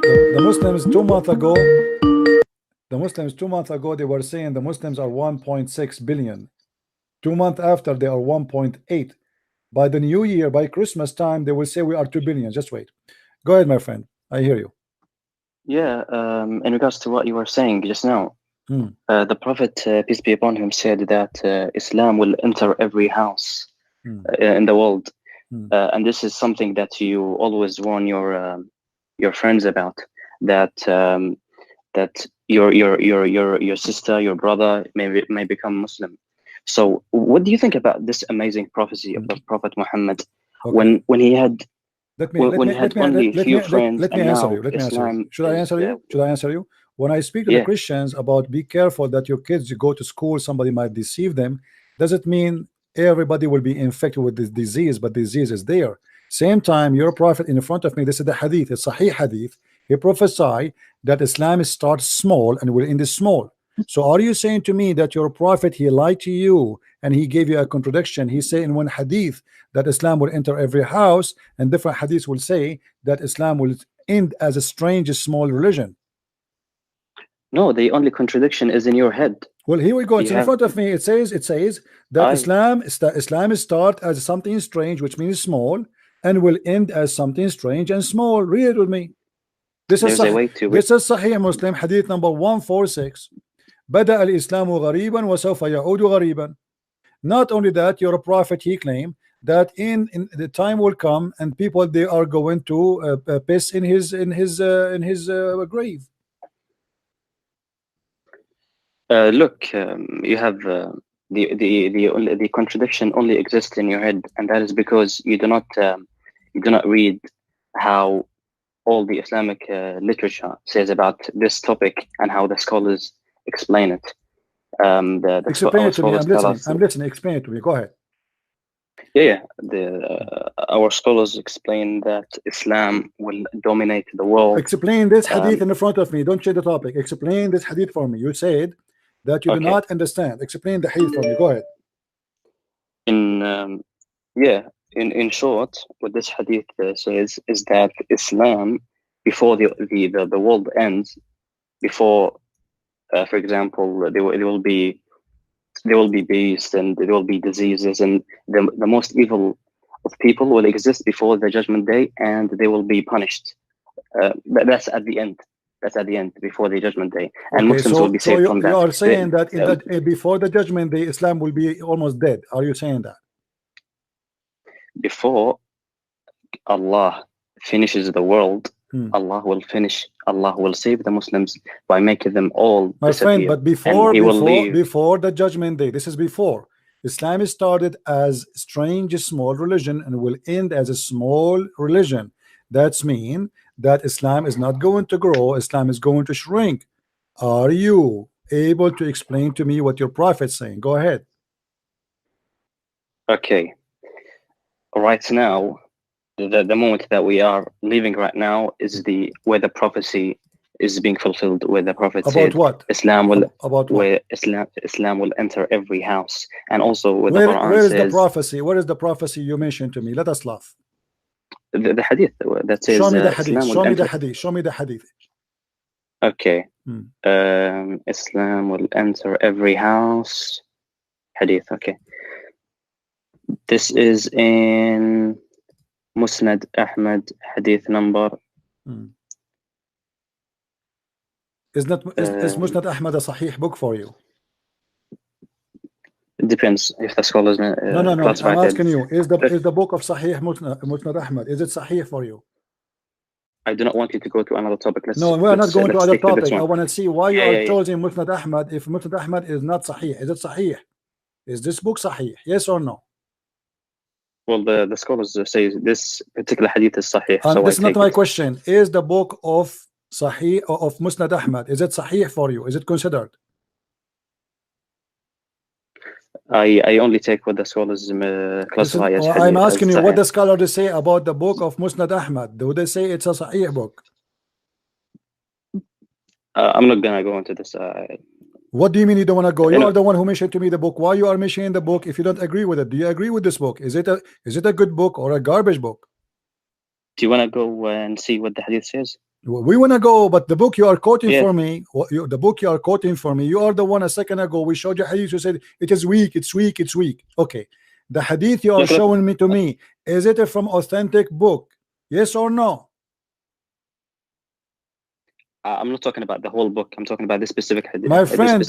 The Muslims 2 months ago, they were saying the Muslims are 1.6 billion. 2 months after, they are 1.8. By the new year, by Christmas time, they will say we are 2 billion. Just wait. Go ahead, my friend. I hear you. Yeah, in regards to what you were saying just now, the Prophet, peace be upon him, said that Islam will enter every house in the world. And this is something that you always warn your friends about, that that your sister, your brother may become Muslim. So what do you think about this amazing prophecy of the Prophet Muhammad, when he had only few friends? Let me answer you. Should I answer you? Should I answer you? When I speak to the Christians about be careful that your kids, you go to school, somebody might deceive them, doesn't mean everybody will be infected with this disease, but disease is there. Same time, your prophet in front of me, this is the hadith, it's Sahih hadith. He prophesied that Islam starts small and will end small. So are you saying to me that your prophet, he lied to you and he gave you a contradiction? He said in one hadith that Islam will enter every house, and different hadiths will say that Islam will end as a strange small religion. No, the only contradiction is in your head. Well, here we go. It's in front of me. It says that Islam start as something strange, which means small, and will end as something strange and small. Read it with me. This is Sahih Muslim, hadith number 146. بدأ الإسلام غريبا وسوف يعود غريبا. Not only that, your prophet, he claimed that in the time will come and people, they are going to piss in his grave. Look, you have the contradiction only exists in your head, and that is because you do not read how all the Islamic literature says about this topic and how the scholars explain it. Explain it to me. I'm listening. Explain it to me. Go ahead. Yeah. Our scholars explain that Islam will dominate the world. Explain this hadith in the front of me. Don't change the topic. Explain this hadith for me. You said that you do not understand. Explain the hadith for me. Go ahead. In short, what this hadith says is that Islam, before the world ends, before for example, there will be beasts and there will be diseases, and the most evil of people will exist before the judgment day, and they will be punished. That's at the end. That's at the end, before the judgment day, and Muslims will be saved from that. You are saying that before the judgment day, Islam will be almost dead. Are you saying that? Before Allah finishes the world, Allah will save the Muslims by making them all friend, but before the judgment day, this is before. Islam started as strange small religion and will end as a small religion. That's mean that Islam is not going to grow, Islam is going to shrink. Are you able to explain to me what your prophet's saying? Go ahead. Okay. Right now, the moment that we are living right now is where the prophecy is being fulfilled, where the prophet said what? Islam will where Islam will enter every house, and also where the Quran where is says, the prophecy? Where is the prophecy you mentioned to me? Let us laugh. The hadith that says, show me the hadith. Show me the hadith. Okay. Islam will enter every house. Hadith. Okay. This is in Musnad Ahmad, hadith number. Is Musnad Ahmad a Sahih book for you? It depends if the scholars. No. I'm asking you: is the book of Sahih Musnad Ahmad? Is it Sahih for you? I do not want you to go to another topic. No, we are not going to other topic. I want to see why you are choosing Musnad Ahmad. If Musnad Ahmad is not Sahih, is it Sahih? Is this book Sahih? Yes or no? Well, the scholars say this particular hadith is Sahih. So this is not my question. Is the book of Sahih of Musnad Ahmad, is it Sahih for you? Is it considered? I only take what the scholars classify as hadith. I'm asking you what the scholars say about the book of Musnad Ahmad. Do they say it's a Sahih book? I'm not gonna go into this. What do you mean you don't want to go? You are the one who mentioned to me the book. Why you are mentioning the book if you don't agree with it? Do you agree with this book? Is it a good book or a garbage book? Do you want to go and see what the hadith says? We want to go, but the book you are quoting for me, the book you are quoting for me, you are the one a second ago we showed you hadith. You said it is weak, it's weak, it's weak. Okay, the hadith you are showing me to me, is it from authentic book? Yes or no? I'm not talking about the whole book. I'm talking about this specific hadith. My friend,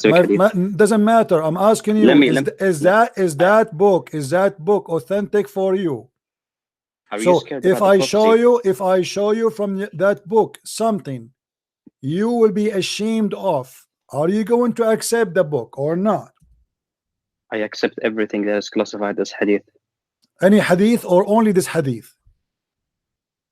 doesn't matter. I'm asking you, is that book authentic for you? So if I show you from that book something you will be ashamed of, are you going to accept the book or not? I accept everything that is classified as hadith. Any hadith or only this hadith?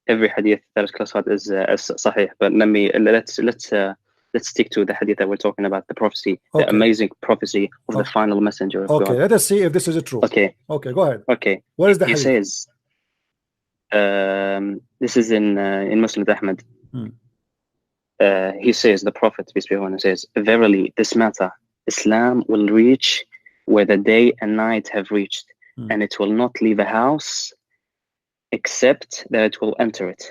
Every hadith that is classified as sahih. But let's stick to the hadith that we're talking about, the prophecy, the amazing prophecy of the final messenger of God. Okay, let us see if this is true. Okay, go ahead. Okay, what is the hadith? He says, this is in Muslim Ahmad. He says, the Prophet, peace be upon him, says, verily this matter, Islam will reach where the day and night have reached, and it will not leave a house except that it will enter it,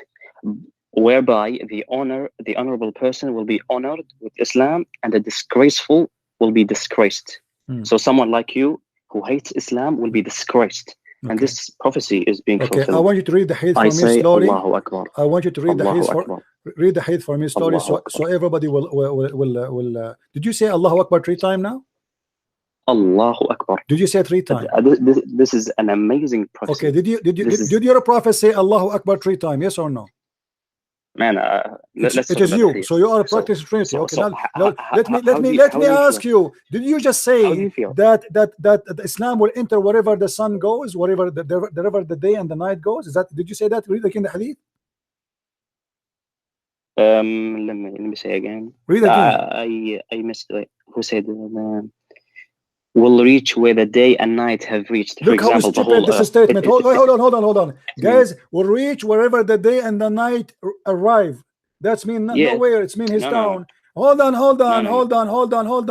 whereby the honorable person will be honored with Islam, and the disgraceful will be disgraced. So someone like you who hates Islam will be disgraced. Okay. And this prophecy is being fulfilled. I want you to read the hadith for me slowly. Allahu Akbar. I want you to read the hadith for me slowly, so everybody will. Did you say Allahu Akbar 3 times now? Allahu Akbar. Did you say 3 times? This is an amazing prophecy. Okay. Did your prophet say Allahu Akbar 3 times? Yes or no? Man, it is you. So you are a practicing Trinity. Okay, now let me ask you. Did you just say that Islam will enter wherever the sun goes, wherever the day and the night goes? Did you say that? Read like in the hadith. Let me say again. Read again. I missed it. Who said will reach where the day and night have reached? Look how stupid this statement. Hold on. Guys, will reach wherever the day and the night arrive. That's mean nowhere. It's mean his town. Hold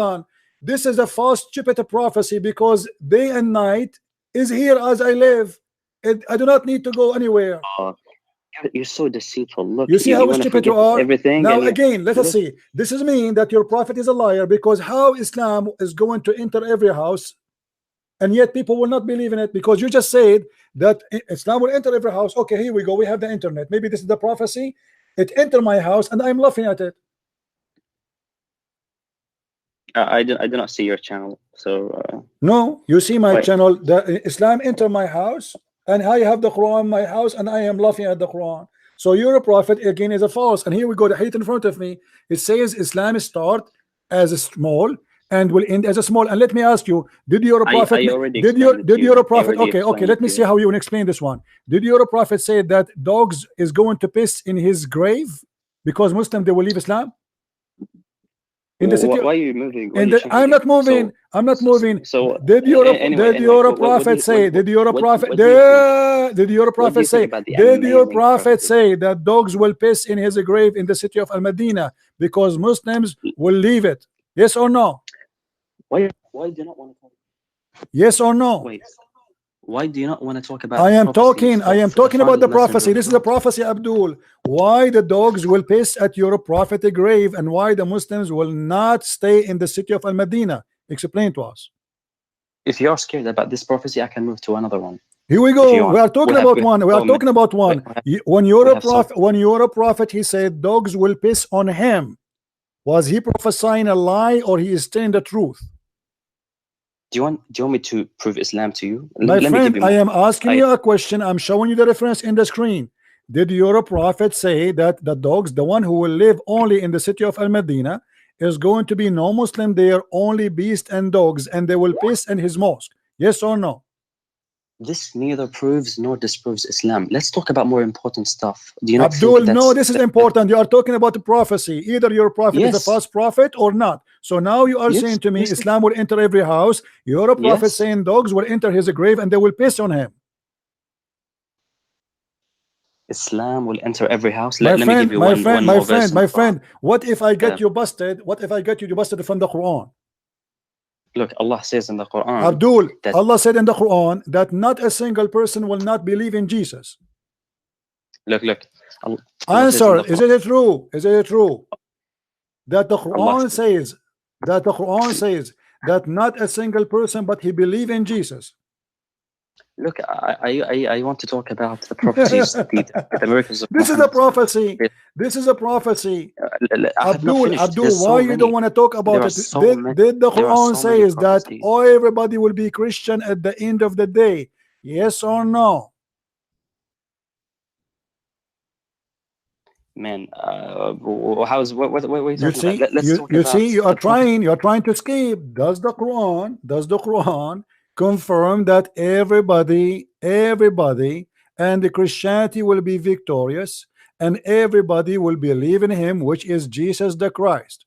on. This is a false, stupid prophecy, because day and night is here as I live. I do not need to go anywhere. You're so deceitful. Look, you see how stupid you are. Now again, let us see. This is mean that your prophet is a liar, because how Islam is going to enter every house, and yet people will not believe in it, because you just said that Islam will enter every house. Okay, here we go. We have the internet. Maybe this is the prophecy. It entered my house, and I'm laughing at it. I do not see your channel. So no, you see my channel. The Islam enter my house. And I have the Quran in my house, and I am laughing at the Quran. So your prophet again is a false. And here we go, the hadith in front of me. It says Islam start as a small and will end as a small. And let me ask you, did your prophet? Okay. Let me see how you will explain this one. Did your prophet say that dogs is going to piss in his grave because Muslim they will leave Islam? In the city, why are you moving? I'm not moving. So did your prophet say? Did your prophet say that dogs will piss in his grave in the city of Al-Madinah because Muslims will leave it? Yes or no? Why do you not want to talk? Yes or no? Wait. Why do you not want to talk about? I am talking about the prophecy. This is the prophecy, Abdul. Why the dogs will piss at your prophetic grave, and why the Muslims will not stay in the city of Al-Madinah? Explain to us. If you're scared about this prophecy, I can move to another one. Here we go. We are talking about one. We are talking about one. When you're a prophet, he said dogs will piss on him. Was he prophesying a lie, or he is saying the truth? Do you want me to prove Islam to you? My friend, I am asking you a question. I'm showing you the reference in the screen. Did your prophet say that the dogs, the one who will live only in the city of Al-Madinah, is going to be no Muslim there, only beasts and dogs, and they will piss in his mosque? Yes or no? This neither proves nor disproves Islam. Let's talk about more important stuff. Do you not Abdul, no, this is important. You are talking about the prophecy. Either your prophet is a false prophet or not. So now you are saying to me Islam will enter every house. Your prophet saying dogs will enter his grave and they will piss on him. Islam will enter every house. My friend, what if I get you busted? What if I get you busted from the Quran? Look, Allah says in the Quran, Abdul, Allah said in the Quran that not a single person will not believe in Jesus. Look. Answer. Is it true? Is it true that the Quran says that not a single person but he believe in Jesus? Look, I want to talk about the prophecies, the miracles of This is a prophecy. This is a prophecy. Abdul, why you don't want to talk about it? Did the Quran says that everybody will be Christian at the end of the day? Yes or no? Man, how's what you see? You see, you are trying to escape. Does the Quran confirm that everybody and the Christianity will be victorious and everybody will believe in him, which is Jesus the Christ?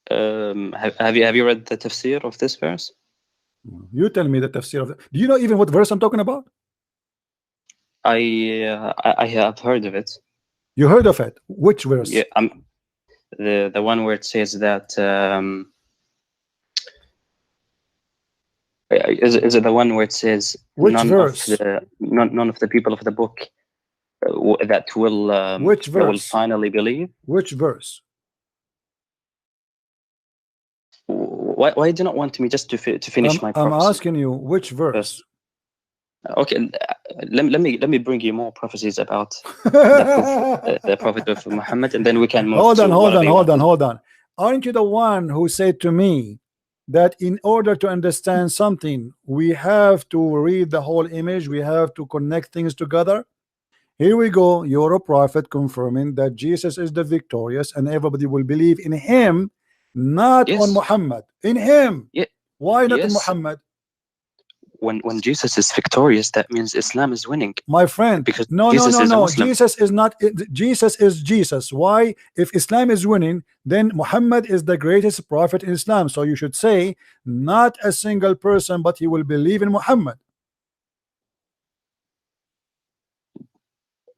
Have you read the tafsir of this verse? You tell me the tafsir of it. Do you know even what verse I'm talking about? I have heard of it. You heard of it? Which verse? Yeah, the one where it says that is it the one where it says which verse? None of the people of the book that will which verse? That will finally believe? Which verse? Why do you not want me just to finish my prophecy? I'm asking you which verse. Okay, let me bring you more prophecies about the prophet of Muhammad, and then we can move. Hold on. Aren't you the one who said to me that in order to understand something, we have to read the whole image, we have to connect things together? Here we go. You're a prophet confirming that Jesus is the victorious, and everybody will believe in him, not on Muhammad. In him. Why not in Muhammad? When Jesus is victorious, that means Islam is winning, my friend. Because no, Jesus is not. Jesus is Jesus. Why? If Islam is winning, then Muhammad is the greatest prophet in Islam. So you should say not a single person, but he will believe in Muhammad.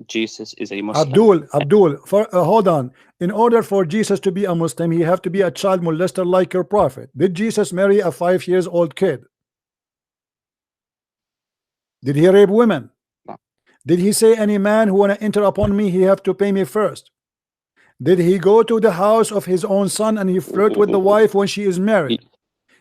Jesus is a Muslim. Abdul, hold on. In order for Jesus to be a Muslim, he have to be a child molester like your prophet. Did Jesus marry a 5-year-old kid? Did he rape women? No. Did he say any man who want to enter upon me, he have to pay me first? Did he go to the house of his own son and he flirt with the wife when she is married?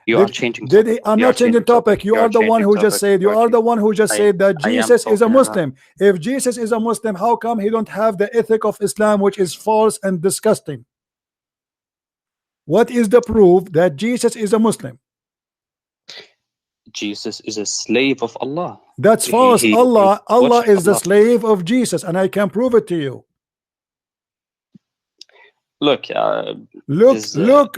You are changing. I'm not changing topic. You are the one who just said. You are the one who just said that Jesus is a Muslim. If Jesus is a Muslim, how come he don't have the ethic of Islam, which is false and disgusting? What is the proof that Jesus is a Muslim? Jesus is a slave of Allah. That's false. Allah is the slave of Jesus, and I can prove it to you. Look, look.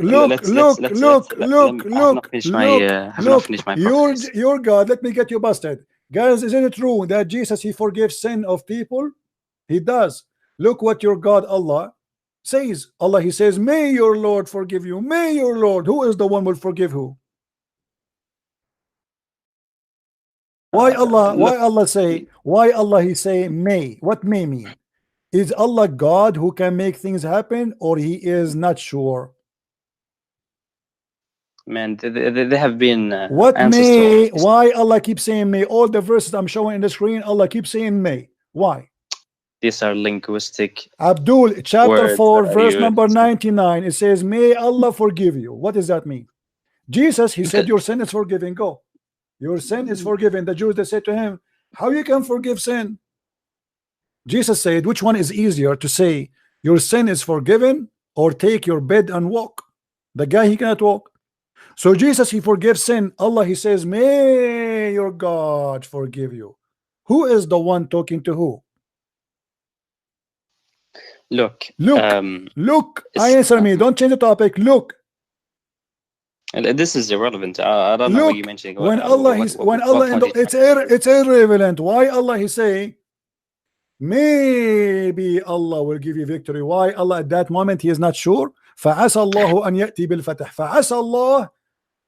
Your God, let me get you busted. Guys, isn't it true that Jesus, he forgives sin of people? He does. Look what your God Allah says. Allah, he says, may your Lord forgive you. May your Lord. Who is the one will forgive who? Why Allah he say may? What may mean? Is Allah God who can make things happen, or he is not sure? Man, they have been what may? Why Allah keeps saying may? All the verses I'm showing in the screen, Allah keeps saying may. Why? These are linguistic. Abdul, chapter 4, verse number 99. It says, may Allah forgive you. What does that mean? Jesus, he said, your sin is forgiven. Go. Your sin is forgiven. The Jews, they said to him, how you can forgive sin? Jesus said, which one is easier to say, your sin is forgiven, or take your bed and walk? The guy, he cannot walk. So Jesus, he forgives sin. Allah, he says, may your God forgive you. Who is the one talking to who? Look. Answer me. Don't change the topic. Look. And this is irrelevant. I don't know what you mentioned. When it's irrelevant. Why Allah he say maybe Allah will give you victory? Why Allah at that moment he is not sure? فعسى الله أن يأتي بالفتح. فعسى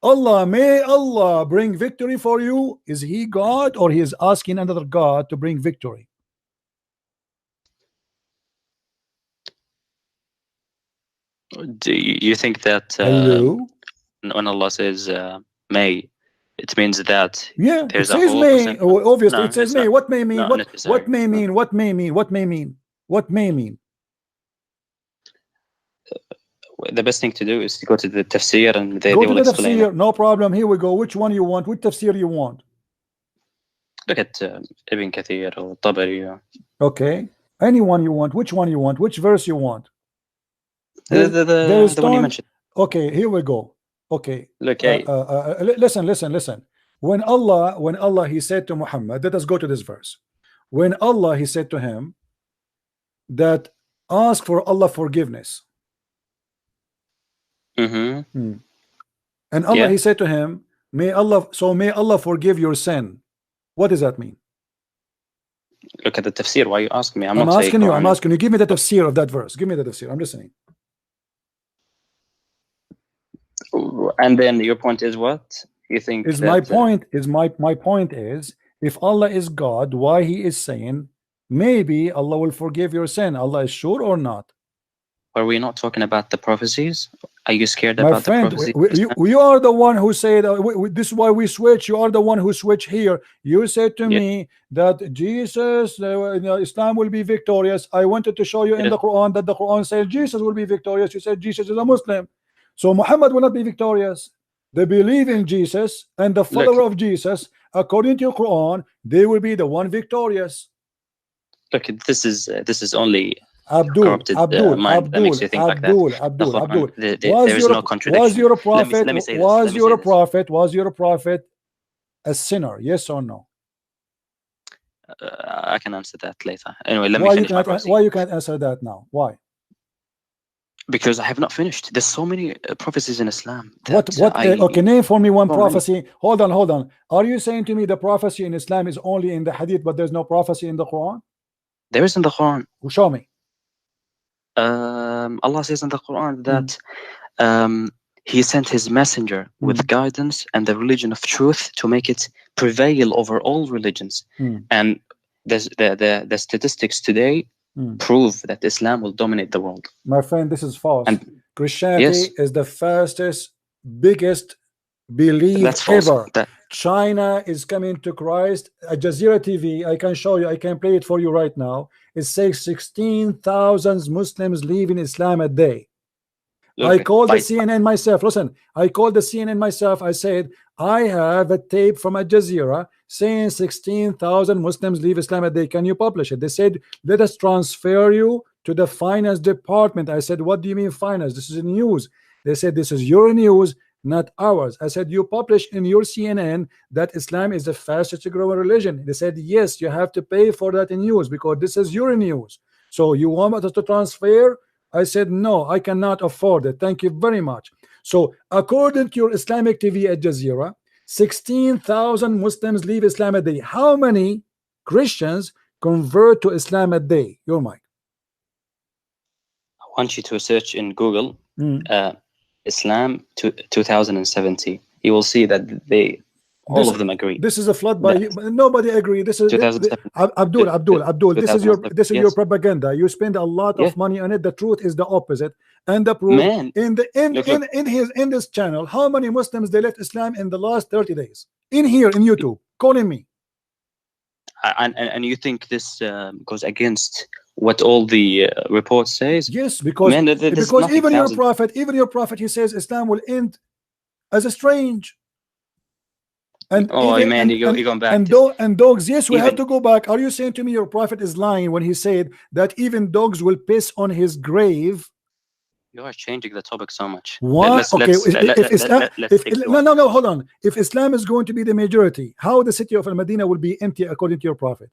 Allah, may Allah bring victory for you. Is he God, or he is asking another God to bring victory? Do you think that when Allah says may, it means that it says may. Obviously, it says may. What may mean? What may mean? What may mean? What may mean? What may mean? The best thing to do is to go to the tafsir and they go will to the explain tafsir. it. No problem. Here we go. Which one you want? Which tafsir you want? Look at Ibn Kathir or Tabari. Okay. Anyone you want. Which one you want? Which verse you want? The one you mentioned. Okay, here we go. Okay. Look, listen. When Allah he said to Muhammad, let us go to this verse. When Allah he said to him that ask for Allah forgiveness. And Allah he said to him, may Allah forgive your sin. What does that mean? Look at the tafsir. Why you ask me? I'm asking you. Give me the tafsir of that verse. Give me the tafsir. I'm listening. And then your point is what? You think is my point is if Allah is God, why he is saying maybe Allah will forgive your sin? Allah is sure or not? Are we not talking about the prophecies? Are you scared about the prophecies? You are the one who said this is why we switch. You are the one who switch here. You said to me that Jesus Islam will be victorious. I wanted to show you in the Quran that the Quran says Jesus will be victorious. You said Jesus is a Muslim, so Muhammad will not be victorious. They believe in Jesus and the follower of Jesus, according to your Quran, they will be the one victorious. Look, this is only Abdul. There is no contradiction. Was your prophet a sinner? Yes or no? I can answer that later. Anyway, let me finish my prophecy. Why you can't answer that now? Why? Because I have not finished. There's so many prophecies in Islam. Okay, name for me one prophecy. Hold on. Are you saying to me the prophecy in Islam is only in the Hadith, but there's no prophecy in the Quran? There is in the Quran. Show me. Allah says in the Quran that he sent his messenger with guidance and the religion of truth to make it prevail over all religions. And the statistics today prove that Islam will dominate the world. My friend, this is false. And Christianity is the fastest, biggest belief ever. China is coming to Christ. Al Jazeera TV, I can show you, I can play it for you right now. It says 16,000 Muslims leave in Islam a day. I called the CNN myself. Listen, I called the CNN myself. I said, I have a tape from Al Jazeera saying 16,000 Muslims leave Islam a day. Can you publish it? They said, let us transfer you to the finance department. I said, what do you mean finance? This is news. They said, this is your news, not ours. I said, you publish in your CNN that Islam is the fastest growing religion. They said, yes, you have to pay for that in news because this is your news. So you want us to transfer? I said, no, I cannot afford it. Thank you very much. So according to your Islamic TV Al Jazeera, 16,000 Muslims leave Islam a day. How many Christians convert to Islam a day? Your mic. I want you to search in Google Islam 2070. You will see that all of them agree. This is a flood by nobody agree. This is Abdul. This is your propaganda. You spend a lot of money on it. The truth is the opposite. And the proof in this channel, how many Muslims they left Islam in the last 30 days? In here in YouTube, calling me. And you think this goes against what all the reports says? Yes, because even your prophet, he says Islam will end as a strange. And you're going back. And dogs, yes, we have to go back. Are you saying to me your prophet is lying when he said that even dogs will piss on his grave? You are changing the topic so much. What? No, hold on. If Islam is going to be the majority, how the city of Al-Madinah will be empty according to your prophet?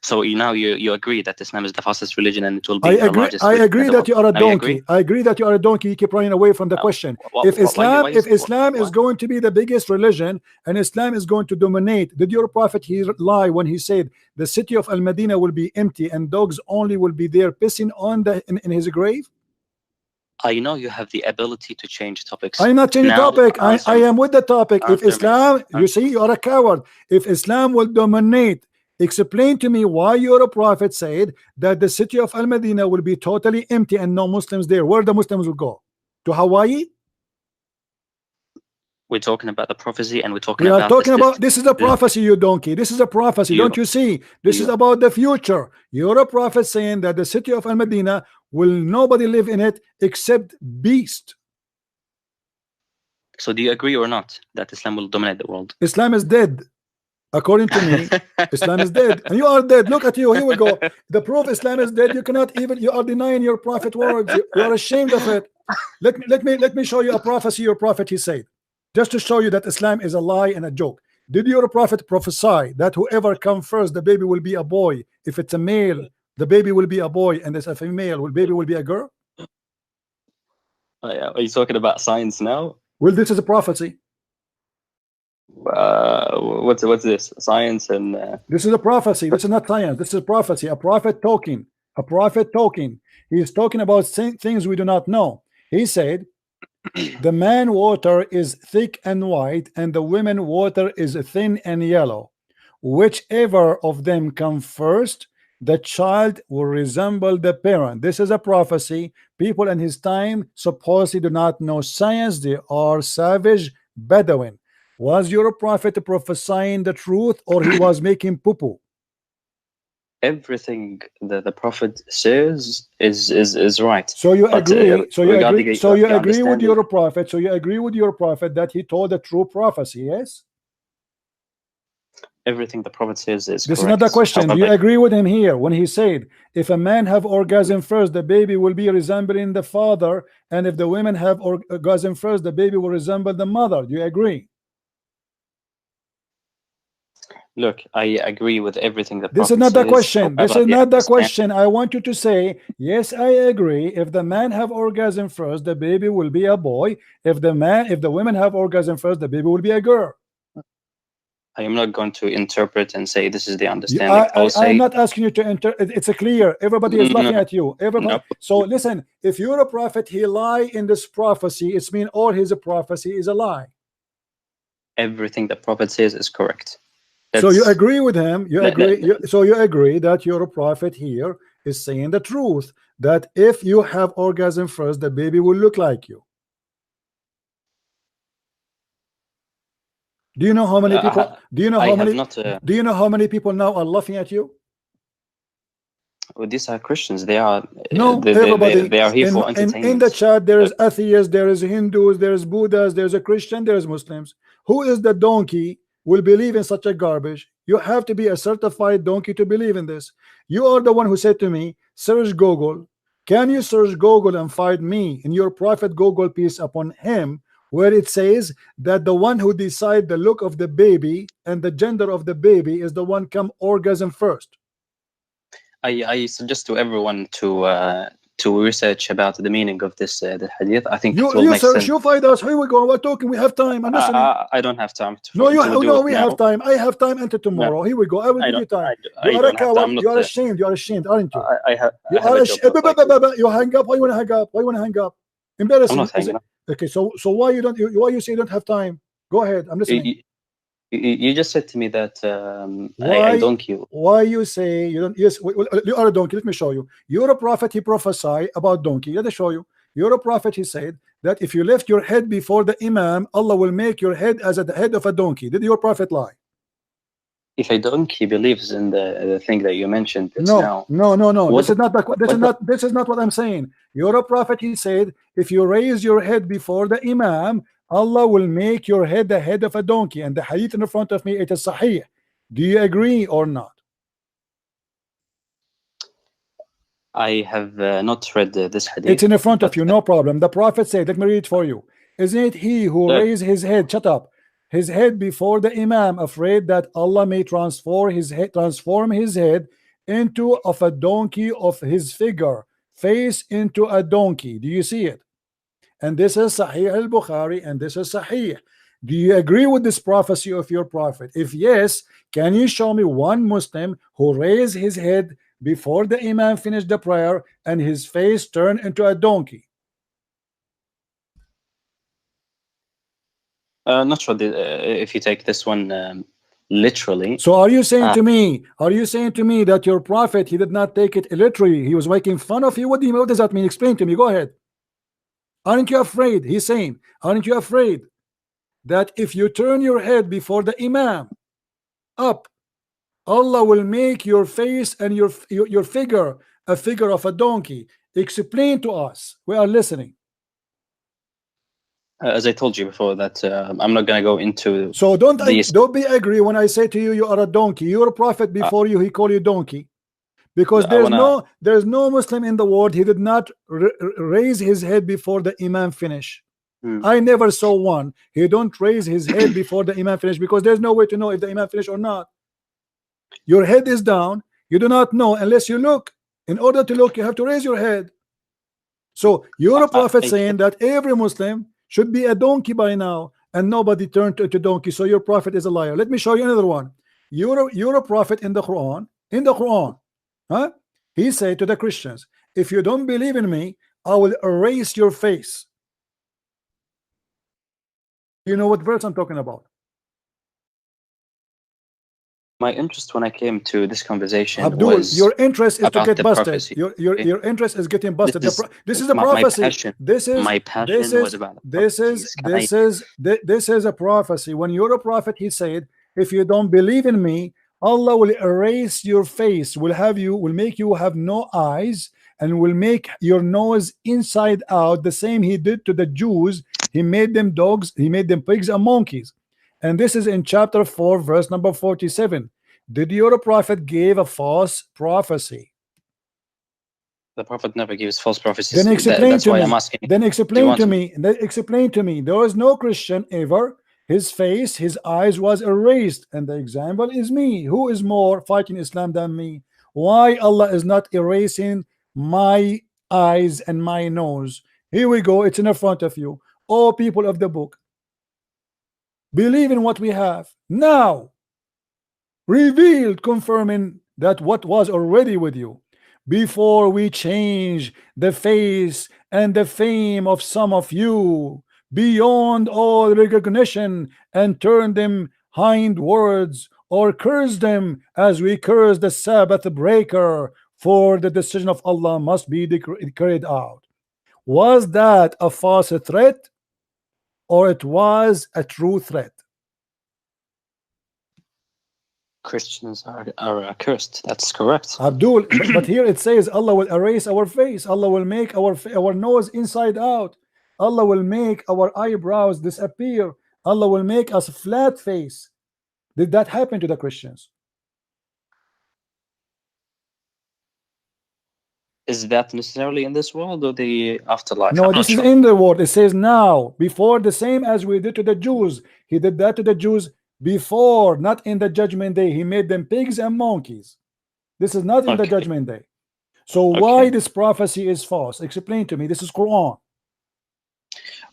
So now you agree that Islam is the fastest religion and it will be the largest. I agree that you are a donkey. I agree that you are a donkey. You keep running away from the question. If Islam is going to be the biggest religion and Islam is going to dominate, did your prophet lie when he said the city of Al-Madinah will be empty and dogs only will be there pissing on in his grave? I know you have the ability to change topics. I'm not changing topic. I am with the topic. If Islam, you see, you are a coward. If Islam will dominate, explain to me why your prophet said that the city of Al-Madinah will be totally empty and no Muslims there. Where the Muslims will go? To Hawaii? We're talking about the prophecy, and we're talking we about are talking about this is a prophecy, you donkey. This is a prophecy. Don't you see? This is about the future. You're a prophet saying that the city of Al-Madinah will nobody live in it except beast. So do you agree or not that Islam will dominate the world? Islam is dead. According to me, Islam is dead, and you are dead. Look at you. Here we go. The proof Islam is dead. You cannot even. You are denying your prophet words. You are ashamed of it. Let me show you a prophecy. Your prophet, he said, just to show you that Islam is a lie and a joke. Did your prophet prophesy that whoever comes first, the baby will be a boy? If it's a male, the baby will be a boy, and if it's a female, the baby will be a girl? Are you talking about science now? Well, this is a prophecy. What's this? Science and this is a prophecy. This is not science. This is a prophecy. A prophet talking. A prophet talking. He is talking about things we do not know. He said, the man water is thick and white, and the women water is thin and yellow. Whichever of them come first, the child will resemble the parent. This is a prophecy. People in his time supposedly do not know science. They are savage Bedouin. Was your prophet prophesying the truth, or he was making poo-poo? Everything that the prophet says is right. So you agree? So you agree? So you agree with your prophet? So you agree with your prophet that he told the true prophecy? Yes. Everything the prophet says is. This is not the question. Do you agree with him here when he said, if a man have orgasm first, the baby will be resembling the father, and if the women have orgasm first, the baby will resemble the mother? Do you agree? Look, I agree with everything that. This is not the question. This is not the question. I want you to say, yes, I agree. If the man have orgasm first, the baby will be a boy. If the women have orgasm first, the baby will be a girl. I am not going to interpret and say this is the understanding. I'm not asking you to interpret. It's a clear. Everybody is looking at you. Everybody. No. So listen, if you're a prophet, he lie in this prophecy. It's mean all his prophecy is a lie. Everything the prophet says is correct. So you agree with him. You agree. So you agree that your prophet here is saying the truth. That if you have orgasm first, the baby will look like you. Do you know how many people? Do you know how many? Do you know how many people now are laughing at you? Well, these are Christians. They are. No, everybody. They are here for entertainment. In the chat, there is atheists, there is Hindus, there is Buddhas, there is a Christian, there is Muslims. Who is the donkey will believe in such a garbage? You have to be a certified donkey to believe in this. You are the one who said to me, search Google. Can you search Google and find me in your prophet Google, peace upon him, where it says that the one who decide the look of the baby and the gender of the baby is the one come orgasm first? I suggest to everyone to research about the meaning of this the hadith. I think you search, you find us. Here we go. We're talking. We have time. I'm listening. I don't have time. We have time. I have time until tomorrow. No. Here we go. I will give you time. You are a coward. You are ashamed. You are ashamed, aren't you? You hang up. Why you want to hang up? Why you want to hang up? Embarrassing. I'm not hanging up. Okay, so why you don't? Why you say you don't have time? Go ahead. I'm listening. You just said to me that I donkey. Why you say you don't? Yes, you are a donkey. Let me show you. You're a prophet. He prophesied about donkey. Let me show you. You're a prophet. He said that if you lift your head before the imam, Allah will make your head as the head of a donkey. Did your prophet lie? If a donkey believes in the thing that you mentioned, no. This is not what I'm saying. You're a prophet. He said if you raise your head before the imam, Allah will make your head the head of a donkey. And the hadith in front of me, it is sahih. Do you agree or not? I have not read this hadith. It's in front of you, no problem. The prophet said, let me read it for you. Isn't it he who raised his head, shut up, his head before the imam, afraid that Allah may transform his head into of a donkey of his figure, face into a donkey? Do you see it? And this is Sahih al-Bukhari, and this is Sahih. Do you agree with this prophecy of your prophet? If yes, can you show me one Muslim who raised his head before the imam finished the prayer and his face turned into a donkey? Not sure if you take this one literally. So are you saying to me, that your prophet, he did not take it literally? He was making fun of you? What does that mean? Explain to me. Go ahead. Aren't you afraid? He's saying, aren't you afraid? that if you turn your head before the Imam up, Allah will make your face and your figure a figure of a donkey. Explain to us. We are listening. As I told you before, that I'm not going to go into. So don't be angry when I say to you, you are a donkey. Your prophet before you, he called you donkey, because there's no Muslim in the world. He did not raise his head before the Imam finish. I never saw one. He don't raise his head before the Imam finish, because there's no way to know if the Imam finish or not. Your head is down. You do not know unless you look. In order to look, you have to raise your head. So you're a prophet saying that every Muslim should be a donkey by now, and nobody turned to donkey. So your prophet is a liar. Let me show you another one. You're a prophet in the Quran. In the Quran, huh? He said to the Christians, if you don't believe in me, I will erase your face. You know what verse I'm talking about? My interest when I came to this conversation, Abdul, was your interest is to get busted. Prophecy. Your interest is getting busted. This is a prophecy. My passion was about this is a prophecy. When you're a prophet, he said, if you don't believe in me, Allah will erase your face, will make you have no eyes, and will make your nose inside out, the same he did to the Jews. He made them dogs, he made them pigs and monkeys. And this is in chapter 4, verse number 47. Did your prophet give a false prophecy? The prophet never gives false prophecies. Then explain that's to why me. I'm asking. Then explain to me. Then explain to me. There was no Christian ever. His face, his eyes was erased, and the example is me. Who is more fighting Islam than me? Why Allah is not erasing my eyes and my nose? Here we go. It's in front of you. All people of the book, believe in what we have now, revealed, confirming that what was already with you, before we change the face and the fame of some of you beyond all recognition, and turn them hindwards, or curse them as we curse the Sabbath breaker, for the decision of Allah must be carried out. Was that a false threat, or it was a true threat? Christians are cursed. That's correct, Abdul. But here it says Allah will erase our face. Allah will make our nose inside out. Allah will make our eyebrows disappear. Allah will make us flat face. Did that happen to the Christians? Is that necessarily in this world or the afterlife? No, this is in the world. It says now, before, the same as we did to the Jews. He did that to the Jews before, not in the judgment day. He made them pigs and monkeys. This is not in the judgment day. So why this prophecy is false? Explain to me. This is Quran.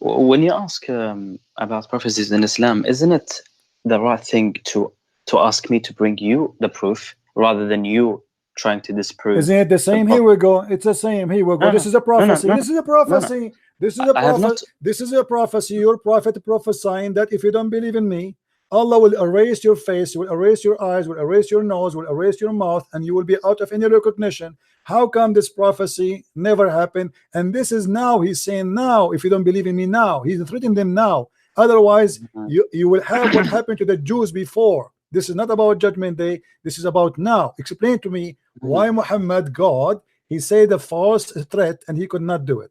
When you ask about prophecies in Islam, isn't it the right thing to ask me to bring you the proof rather than you trying to disprove? Isn't it the same? Here we go. It's the same. Here we go. This is a prophecy. This is a prophecy. This is a prophecy. This is a prophecy. Your prophet prophesying that if you don't believe in me, Allah will erase your face, will erase your eyes, will erase your nose, will erase your mouth, and you will be out of any recognition. How come this prophecy never happened? And this is now, he's saying now, if you don't believe in me now, he's threatening them now. Otherwise, you will have what happened to the Jews before. This is not about judgment day. This is about now. Explain to me why Muhammad, God, he said a false threat and he could not do it.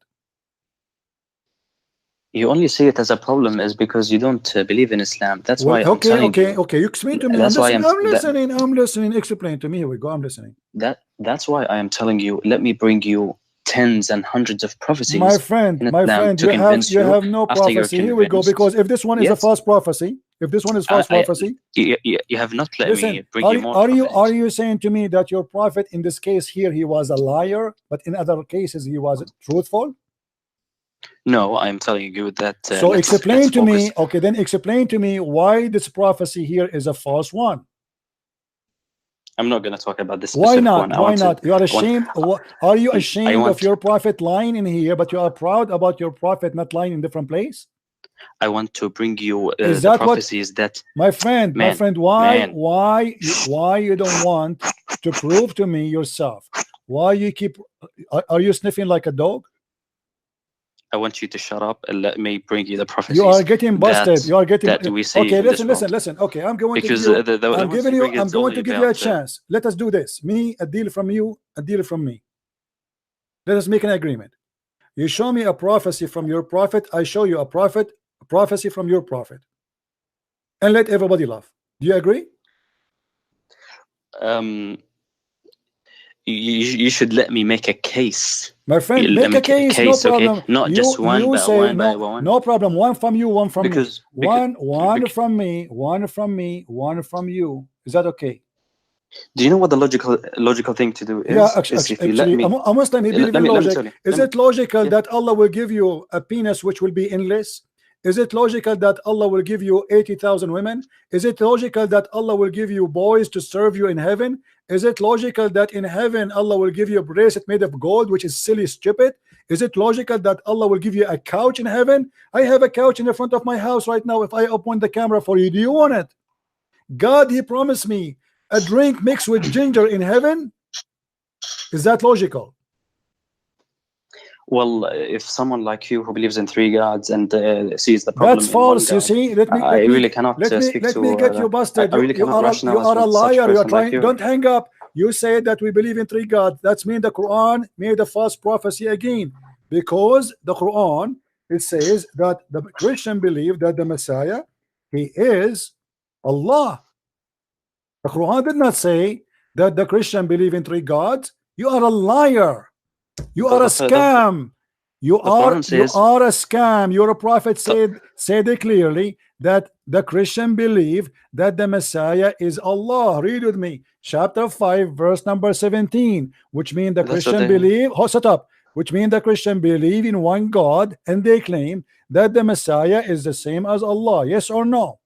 You only see it as a problem is because you don't believe in Islam. That's why. Okay. You explain to me. I'm listening. Explain to me. Here we go. I'm listening. That's why I am telling you. Let me bring you tens and hundreds of prophecies. My friend, you have no prophecy. Here we go. Because if this one is a false prophecy, you have not let me bring you more. Are you saying to me that your prophet in this case here he was a liar, but in other cases he was truthful? No, I'm telling you that. So explain to me. Okay, then explain to me why this prophecy here is a false one. I'm not going to talk about this. Why not? Why not? You are ashamed. Are you ashamed of your prophet lying in here, but you are proud about your prophet not lying in different place? I want to bring you the prophecies that. My friend, why you don't want to prove to me yourself? Why you keep? Are you sniffing like a dog? I want you to shut up and let me bring you the prophecies. You are getting busted. You are getting. That we see okay, listen. Okay, I'm going because to give you. I'm going to give you a about, chance. Let us do this. Me, a deal from you, a deal from me. Let us make an agreement. You show me a prophecy from your prophet. I show you a prophecy from your prophet, and let everybody laugh. Do you agree? You should let me make a case. My friend, make a case, no problem. Okay? Not just one, but say, one no, by one. No problem. One from you, one from me. One from me, one from me, one from you. Is that okay? Do you know what the logical thing to do is? Yeah, actually, a Muslim, he believes in logic. Is it logical that Allah will give you a penis which will be endless? Is it logical that Allah will give you 80,000 women? Is it logical that Allah will give you boys to serve you in heaven? Is it logical that in heaven Allah will give you a bracelet made of gold, which is silly, stupid? Is it logical that Allah will give you a couch in heaven? I have a couch in the front of my house right now. If I open the camera for you, do you want it? God, he promised me a drink mixed with ginger in heaven. Is that logical? Well, if someone like you who believes in 3 gods and sees the problem, that's false. You see, I really cannot speak let to. me get you busted. You are a liar. You are trying. Don't hang up. You say that we believe in 3 gods. That's mean the Quran made a false prophecy again, because the Quran, it says that the Christian believe that the Messiah, he is Allah. The Quran did not say that the Christian believe in 3 gods. You are a liar. You are a scam. You are a scam. Your prophet said it clearly that the Christian believe that the Messiah is Allah. Read with me, chapter 5, verse number 17, which means the Christian believe. Shut up. Which means the Christian believe in one God, and they claim that the Messiah is the same as Allah. Yes or no?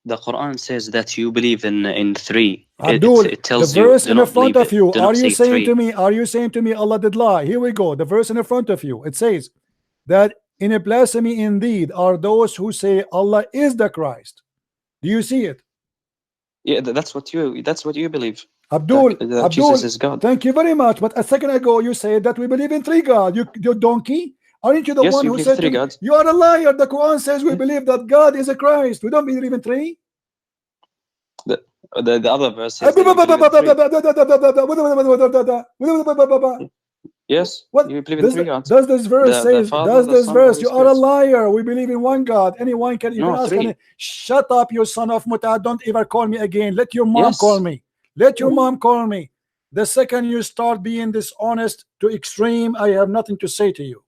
The Quran says that you believe in 3. Abdul, it tells the verse you, in the front of you. Are you saying to me Allah did lie? Here we go. The verse in the front of you. It says that in a blasphemy indeed are those who say Allah is the Christ. Do you see it? Yeah, that's what you believe. Abdul, that Jesus is God. Thank you very much. But a second ago you said that we believe in 3 gods. You donkey. Aren't you the one who said 3 gods? You are a liar. The Quran says we believe that God is a Christ. We don't believe in 3. The other verse says yes, what you believe in 3 gods. Does this verse say? Does this verse? You are a liar. We believe in 1 God. Anyone can even ask. Shut up, you son of Muta. Don't ever call me again. Let your mom call me. Let your mom call me. The second you start being dishonest to extreme, I have nothing to say to you.